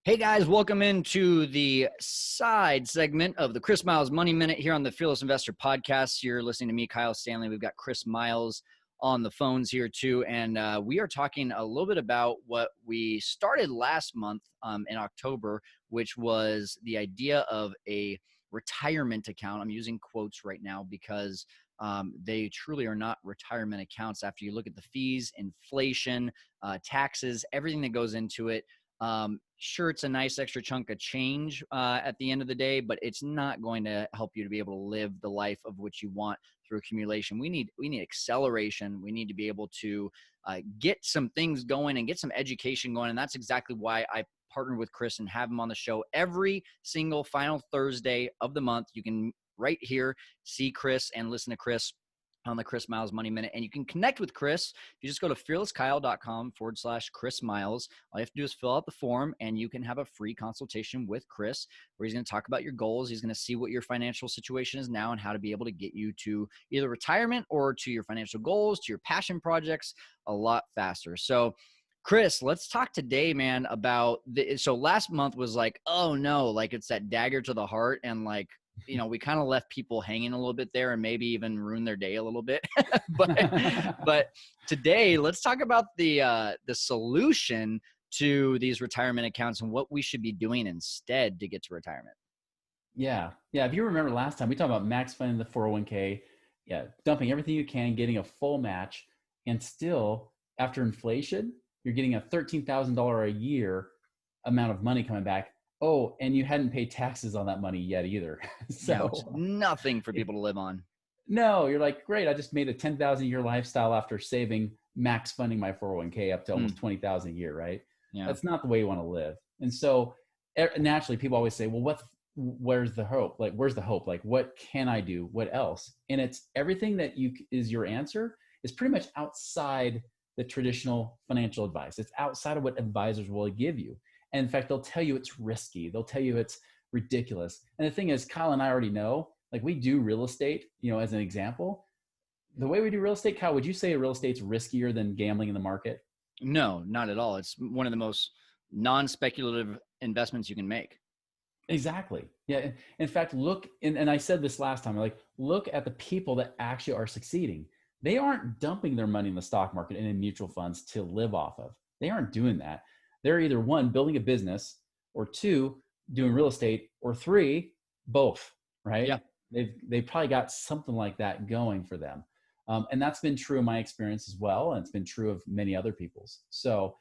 Hey guys, welcome into the side segment of the Chris Miles Money Minute here on the Fearless Investor Podcast. You're listening to me, Kyle Stanley. We've got Chris Miles on the phones here too. And we are talking a little bit about what we started last month in October, which was the idea of a retirement account. I'm using quotes right now because they truly are not retirement accounts after you look at the fees, inflation, taxes, everything that goes into it. Sure, it's a nice extra chunk of change at the end of the day, but it's not going to help you to be able to live the life of which you want through accumulation. We need acceleration. We need to be able to get some things going and get some education going. And that's exactly why I partnered with Chris and have him on the show every single final Thursday of the month. You can right here see Chris and listen to Chris on the Chris Miles Money Minute. And you can connect with Chris. You just go to fearlesskyle.com/Chris Miles. All you have to do is fill out the form and you can have a free consultation with Chris where he's going to talk about your goals. He's going to see what your financial situation is now and how to be able to get you to either retirement or to your financial goals, to your passion projects a lot faster. So Chris, let's talk today, man, about so last month was like, oh no, like it's that dagger to the heart. And like, we kind of left people hanging a little bit there and maybe even ruin their day a little bit. but today, let's talk about the solution to these retirement accounts and what we should be doing instead to get to retirement. Yeah. If you remember last time, we talked about max funding the 401k. Yeah. Dumping everything you can, getting a full match. And still, after inflation, you're getting a $13,000 a year amount of money coming back. Oh, and you hadn't paid taxes on that money yet either. So nothing for people to live on. No, you're like, great. I just made a 10,000 a year lifestyle after saving max funding my 401k up to almost 20,000 a year, right? Yeah. That's not the way you want to live. And so naturally people always say, well, where's the hope? Like, where's the hope? Like, what can I do? What else? And it's everything that is your answer is pretty much outside the traditional financial advice. It's outside of what advisors will give you. And in fact, they'll tell you it's risky. They'll tell you it's ridiculous. And the thing is, Kyle and I already know, like we do real estate, as an example, the way we do real estate, Kyle, would you say real estate's riskier than gambling in the market? No, not at all. It's one of the most non-speculative investments you can make. Exactly. Yeah. In fact, look, and I said this last time, like, look at the people that actually are succeeding. They aren't dumping their money in the stock market and in mutual funds to live off of. They aren't doing that. They're either one, building a business, or two, doing real estate, or three, both, right? Yeah. They've probably got something like that going for them. And that's been true in my experience as well. And it's been true of many other people's. So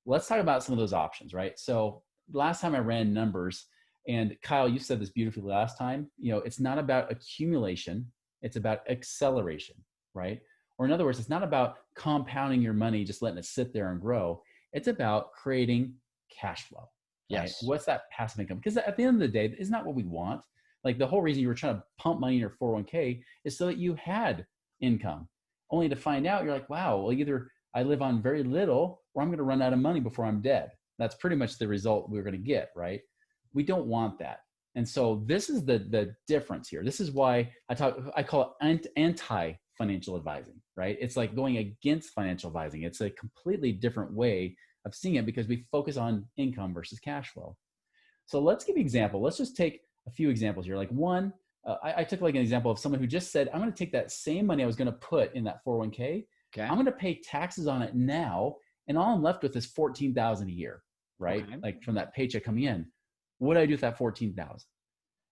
let's talk about some of those options, right? So last time I ran numbers, and Kyle, you said this beautifully last time, it's not about accumulation, it's about acceleration, right? Or in other words, it's not about compounding your money, just letting it sit there and grow. It's about creating cash flow. Right? Yes. What's that passive income? Because at the end of the day, isn't that what we want? Like the whole reason you were trying to pump money in your 401k is so that you had income, only to find out you're like, wow, well, either I live on very little or I'm going to run out of money before I'm dead. That's pretty much the result we're going to get, right? We don't want that. And so this is the difference here. This is why I call it anti-financial advising, right? It's like going against financial advising. It's a completely different way of seeing it because we focus on income versus cash flow. So let's give you an example. Let's just take a few examples here. Like one, I took like an example of someone who just said, I'm going to take that same money I was going to put in that 401k. Okay. I'm going to pay taxes on it now. And all I'm left with is $14,000 a year, right? Okay. Like from that paycheck coming in. What do I do with that $14,000?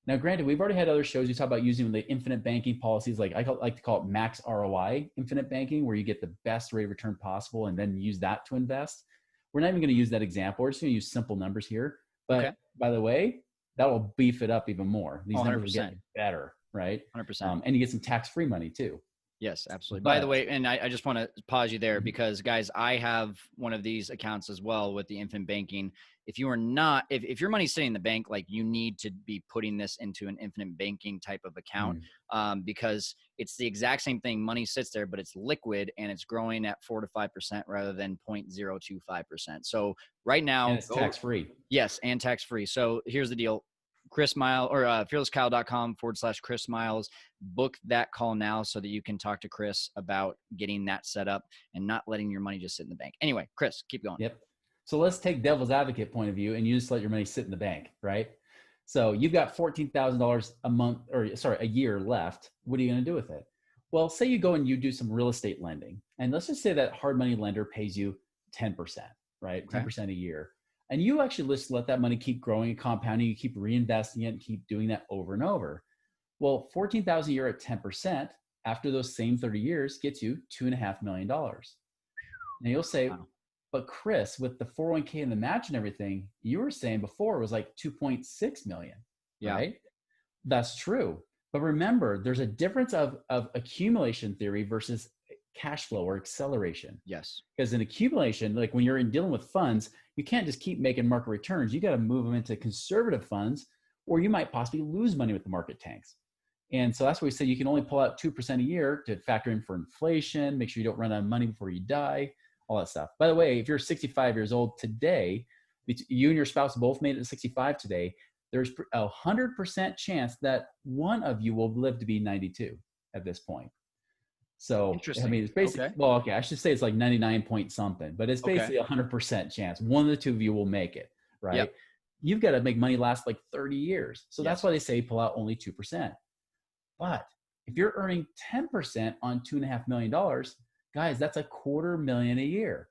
Now, granted, we've already had other shows. You talk about using the infinite banking policies. Like I like to call it max ROI infinite banking, where you get the best rate of return possible and then use that to invest. We're not even going to use that example. We're just going to use simple numbers here. But by the way, that will beef it up even more. These numbers will get better, right? 100%. And you get some tax-free money too. Yes, absolutely. By the way, and I just want to pause you there because, guys, I have one of these accounts as well with the infinite banking. If you are not, if your money's sitting in the bank, like you need to be putting this into an infinite banking type of account because it's the exact same thing. Money sits there, but it's liquid and it's growing at 4 to 5% rather than 0.025%. So right now, and it's tax-free. Yes, and tax-free. So here's the deal. Chris Miles or fearlesskyle.com/Chris Miles. Book that call now so that you can talk to Chris about getting that set up and not letting your money just sit in the bank. Anyway, Chris, keep going. Yep. So let's take devil's advocate point of view, and you just let your money sit in the bank, right? So you've got $14,000 a month, or sorry, a year left. What are you going to do with it? Well, say you go and you do some real estate lending, and let's just say that hard money lender pays you 10%, right? Okay. 10% a year. And you actually just let that money keep growing and compounding. You keep reinvesting it and keep doing that over and over. Well, 14,000 a year at 10% after those same 30 years gets you $2.5 million. Now you'll say, Wow. but Chris, with the 401k and the match and everything, you were saying before it was like 2.6 million, Yeah. right? That's true. But remember, there's a difference of accumulation theory versus cash flow or acceleration. Yes. Because in accumulation, like when you're dealing with funds, you can't just keep making market returns. You got to move them into conservative funds, or you might possibly lose money with the market tanks. And so that's why we say you can only pull out 2% a year to factor in for inflation, make sure you don't run out of money before you die, all that stuff. By the way, if you're 65 years old today, you and your spouse both made it to 65 today, there's a 100% chance that one of you will live to be 92 at this point. So, I mean, it's basically, Okay. well, okay, I should say it's like 99 point something, but it's basically 100% chance one of the two of you will make it, right? Yep. You've got to make money last like 30 years. So that's Yes. why they say pull out only 2%. But if you're earning 10% on $2.5 million, guys, that's $250,000 a year.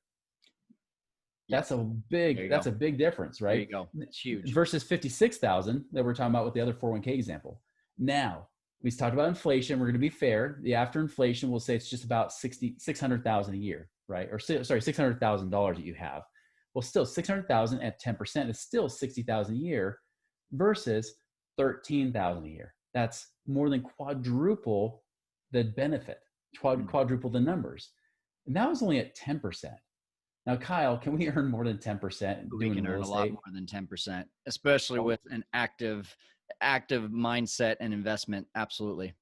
That's a big difference, right? There you go. It's huge. Versus 56,000 that we're talking about with the other 401k example. Now, we talked about inflation. We're going to be fair. The after inflation, we'll say it's just about 600,000 a year, right? Or sorry, $600,000 that you have. Well, still 600,000 at 10% is still 60,000 a year versus 13,000 a year. That's more than quadruple the benefit, quadruple the numbers. And that was only at 10%. Now, Kyle, can we earn more than 10%? We can earn a lot more than 10%, especially with an active mindset and investment. Absolutely.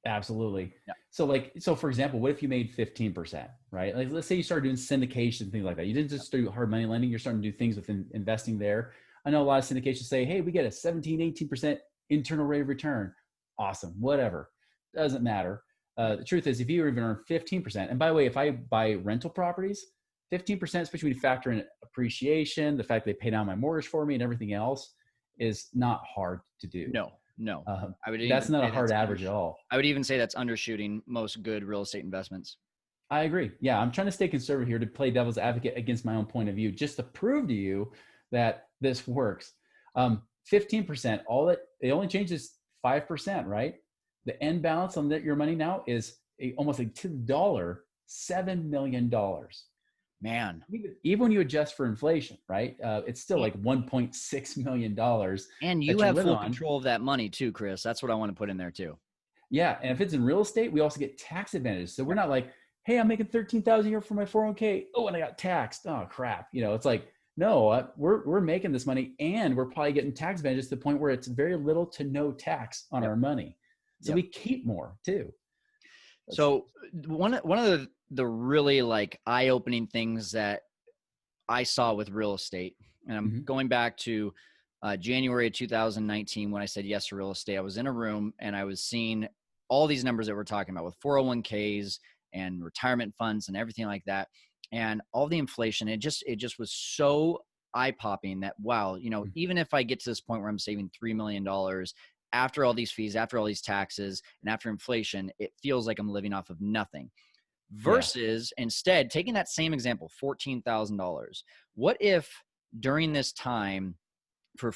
Absolutely. Yeah. So for example, what if you made 15%, right? Like, let's say you started doing syndication, things like that. You didn't just do hard money lending. You're starting to do things with investing there. I know a lot of syndications say, hey, we get a 17, 18% internal rate of return. Awesome. Whatever. Doesn't matter. The truth is, if you even earn 15%, and by the way, if I buy rental properties, 15%, especially when you factor in appreciation, the fact they pay down my mortgage for me and everything else, is not hard to do. No. That's not a hard average at all. I would even say that's undershooting most good real estate investments. I agree. Yeah, I'm trying to stay conservative here to play devil's advocate against my own point of view, just to prove to you that this works. 15%, it only changes 5%, right? The end balance on your money now is almost like to the dollar, $7 million. Man, even when you adjust for inflation, right? It's still like $1.6 million. And you have full control of that money too, Chris. That's what I want to put in there too. Yeah. And if it's in real estate, we also get tax advantages. So we're not like, hey, I'm making $13,000 a year for my 401k. Oh, and I got taxed. Oh, crap. It's like, no, we're making this money and we're probably getting tax advantages to the point where it's very little to no tax on our money. So we keep more too. So one of the really like eye-opening things that I saw with real estate, and I'm going back to January of 2019 when I said yes to real estate. I was in a room and I was seeing all these numbers that we're talking about with 401ks and retirement funds and everything like that, and all the inflation. It just was so eye-popping that wow, even if I get to this point where I'm saving $3 million after all these fees, after all these taxes, and after inflation, it feels like I'm living off of nothing. Versus instead taking that same example, $14,000. What if during this time for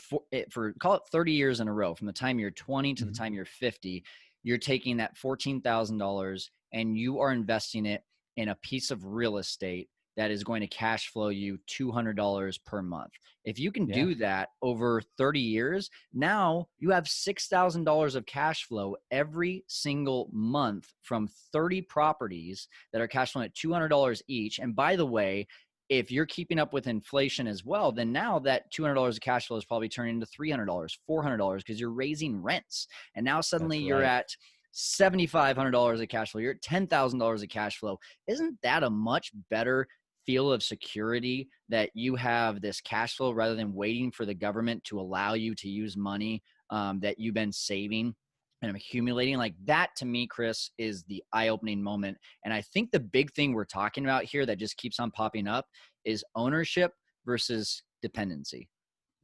call it 30 years in a row, from the time you're 20 to the time you're 50, you're taking that $14,000 and you are investing it in a piece of real estate that is going to cash flow you $200 per month. If you can do that over 30 years, now you have $6,000 of cash flow every single month from 30 properties that are cash flowing at $200 each. And by the way, if you're keeping up with inflation as well, then now that $200 of cash flow is probably turning into $300, $400 because you're raising rents. And now suddenly you're at $7,500 of cash flow. You're at $10,000 of cash flow. Isn't that a much better feel of security that you have this cash flow rather than waiting for the government to allow you to use money that you've been saving and accumulating? Like that to me, Chris, is the eye-opening moment. And I think the big thing we're talking about here that just keeps on popping up is ownership versus dependency.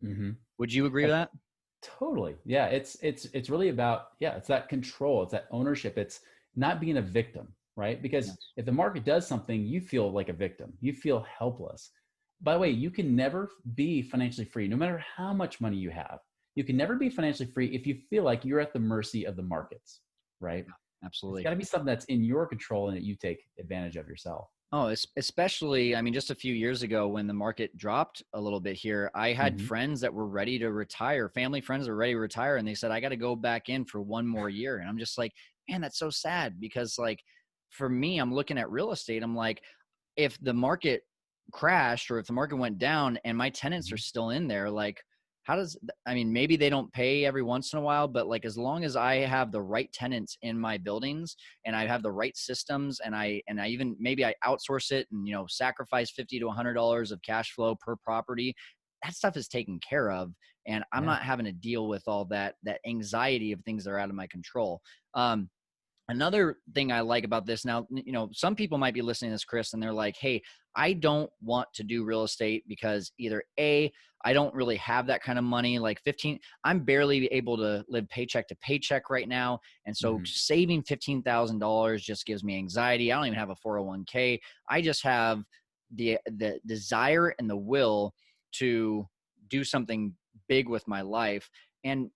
Mm-hmm. Would you agree with that? Totally. Yeah. It's really about, yeah, it's that control. It's that ownership. It's not being a victim, right? Because Yes. if the market does something, you feel like a victim. You feel helpless. By the way, you can never be financially free, no matter how much money you have. You can never be financially free if you feel like you're at the mercy of the markets, right? It's got Absolutely. to be something that's in your control and that you take advantage of yourself. Oh, especially, I mean, just a few years ago when the market dropped a little bit here, I had Hmm. friends that were ready to retire, family friends that were ready to retire, and they said, I got to go back in for one more year. And I'm just like, man, that's so sad because, like, for me, I'm looking at real estate. I'm like, if the market crashed or if the market went down and my tenants are still in there, like, how does, I mean, maybe they don't pay every once in a while, but like, as long as I have the right tenants in my buildings and I have the right systems and I even, maybe I outsource it and, sacrifice 50 to $100 of cash flow per property, that stuff is taken care of. And I'm Yeah. not having to deal with all that anxiety of things that are out of my control. Another thing I like about this now, some people might be listening to this, Chris, and they're like, hey, I don't want to do real estate because either A, I don't really have that kind of money, like 15, I'm barely able to live paycheck to paycheck right now. And so Hmm. saving $15,000 just gives me anxiety. I don't even have a 401k. I just have the desire and the will to do something big with my life. And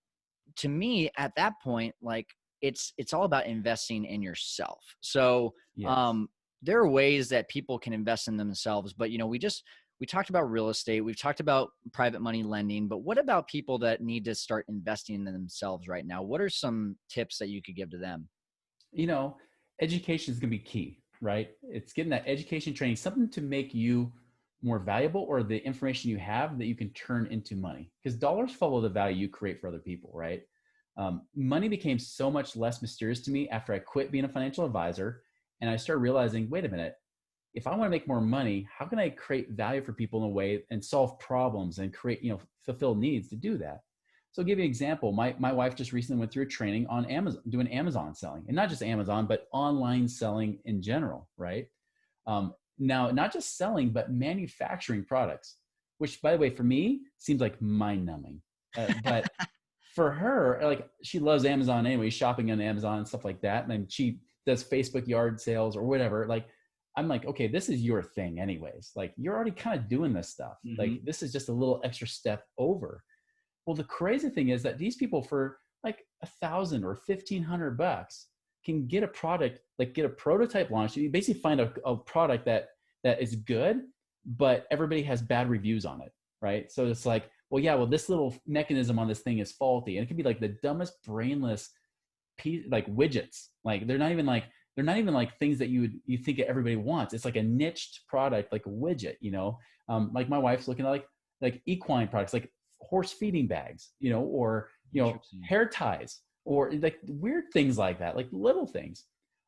to me at that point, like, it's all about investing in yourself. So Yes. um there are ways that people can invest in themselves, but we talked about real estate, we've talked about private money lending, but what about people that need to start investing in themselves right now? What are some tips that you could give to them? you know, Education is going to be key, right? It's getting that education training, something to make you more valuable or the information you have that you can turn into money. Because dollars follow the value you create for other people, right? Money became so much less mysterious to me after I quit being a financial advisor and I started realizing, wait a minute, if I want to make more money, how can I create value for people in a way and solve problems and create, fulfill needs to do that? So I'll give you an example. My wife just recently went through a training on Amazon, doing Amazon selling, and not just Amazon, but online selling in general, right? Now, not just selling, but manufacturing products, which, by the way, for me seems like mind numbing. But for her, like, she loves Amazon anyway, shopping on Amazon and stuff like that. And then she does Facebook yard sales or whatever. Like, I'm like, okay, this is your thing anyways. Like, you're already kind of doing this stuff. Hmm. Like, this is just a little extra step over. Well, the crazy thing is that these people for like 1,000 or 1,500 bucks can get a product, like get a prototype launched. You basically find a product that is good, but everybody has bad reviews on it, right? So it's like, well, yeah, well, this little mechanism on this thing is faulty, and it could be like the dumbest, brainless piece, like widgets. Like they're not even like things that you think everybody wants. It's like a niched product, like a widget, like my wife's looking at like equine products, like horse feeding bags, or Interesting. hair ties, or like weird things like that, like little things.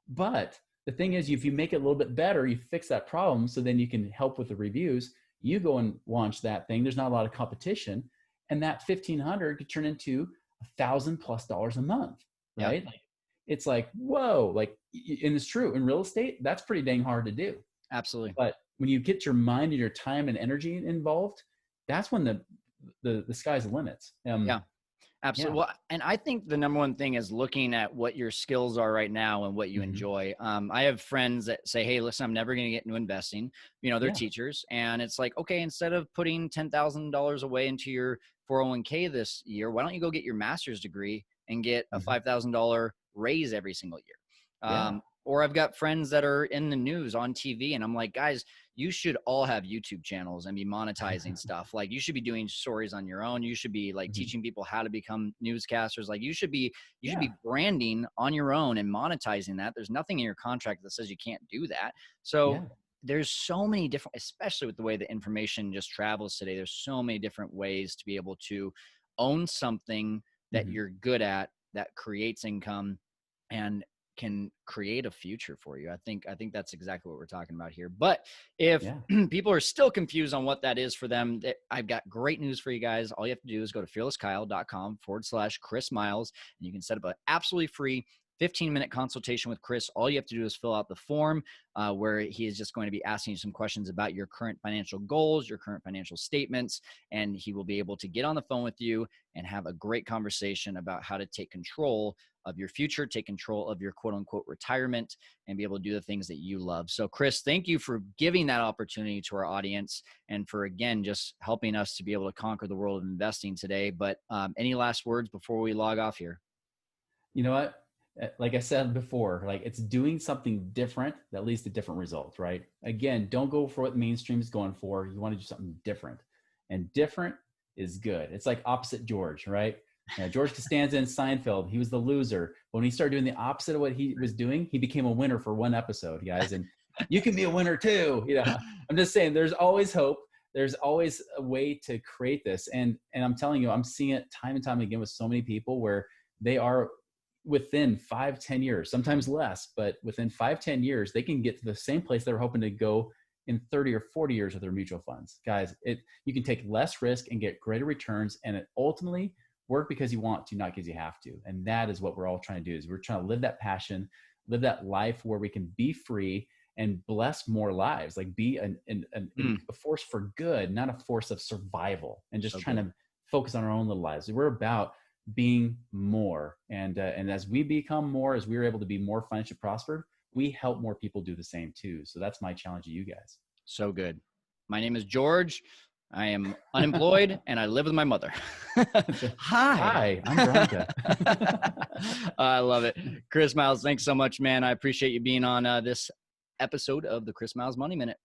But the thing is, if you make it a little bit better, you fix that problem, so then you can help with the reviews. You go and launch that thing. There's not a lot of competition, and that 1,500 could turn into $1,000+ a month, Yeah, right? Like, it's like, whoa, like, and it's true in real estate. That's pretty dang hard to do. absolutely. But when you get your mind and your time and energy involved, that's when the sky's the limits. Yeah. Yeah. Absolutely. Well, and I think the number one thing is looking at what your skills are right now and what you Hmm. enjoy. I have friends that say, hey, listen, I'm never going to get into investing. They're Yeah. teachers. And it's like, okay, instead of putting $10,000 away into your 401k this year, why don't you go get your master's degree and get a Hmm. $5,000 raise every single year? Yeah. Or I've got friends that are in the news on TV, and I'm like, guys, you should all have YouTube channels and be monetizing stuff. Like, you should be doing stories on your own. You should be like Hmm. teaching people how to become newscasters. Like, you should be Yeah. branding on your own and monetizing that. There's nothing in your contract that says you can't do that. So Yeah. there's so many different, especially with the way the information just travels today, there's so many different ways to be able to own something that Hmm. you're good at that creates income and can create a future for you. I think that's exactly what we're talking about here. But if Yeah. people are still confused on what that is for them, I've got great news for you guys. All you have to do is go to fearlesskyle.com/Chris Miles, and you can set up an absolutely free 15-minute consultation with Chris. All you have to do is fill out the form where he is just going to be asking you some questions about your current financial goals, your current financial statements, and he will be able to get on the phone with you and have a great conversation about how to take control of your future, take control of your quote unquote retirement, and be able to do the things that you love. So Chris, thank you for giving that opportunity to our audience and for, again, just helping us to be able to conquer the world of investing today. But any last words before we log off here? You know what? Like I said before, like it's doing something different that leads to different results, right? Again, don't go for what the mainstream is going for. You want to do something different, and different is good. It's like opposite George, right? George Costanza in Seinfeld, he was the loser. But when he started doing the opposite of what he was doing, he became a winner for one episode, guys. And you can be a winner too. You know, I'm just saying there's always hope. There's always a way to create this. And I'm telling you, I'm seeing it time and time again with so many people where they are within 5-10 years, sometimes less, but within 5-10 years, they can get to the same place they were hoping to go in 30 or 40 years with their mutual funds. Guys, you can take less risk and get greater returns, and it ultimately work because you want to, not because you have to. And that is what we're all trying to do, is we're trying to live that passion, live that life where we can be free and bless more lives, like be a force for good, not a force of survival, and just trying to focus on our own little lives. We're about being more. And as we become more, as we're able to be more financially prospered, we help more people do the same too. So that's my challenge to you guys. So good. My name is George. I am unemployed and I live with my mother. Hi, I'm Veronica. I love it. Chris Miles, thanks so much, man. I appreciate you being on this episode of the Chris Miles Money Minute.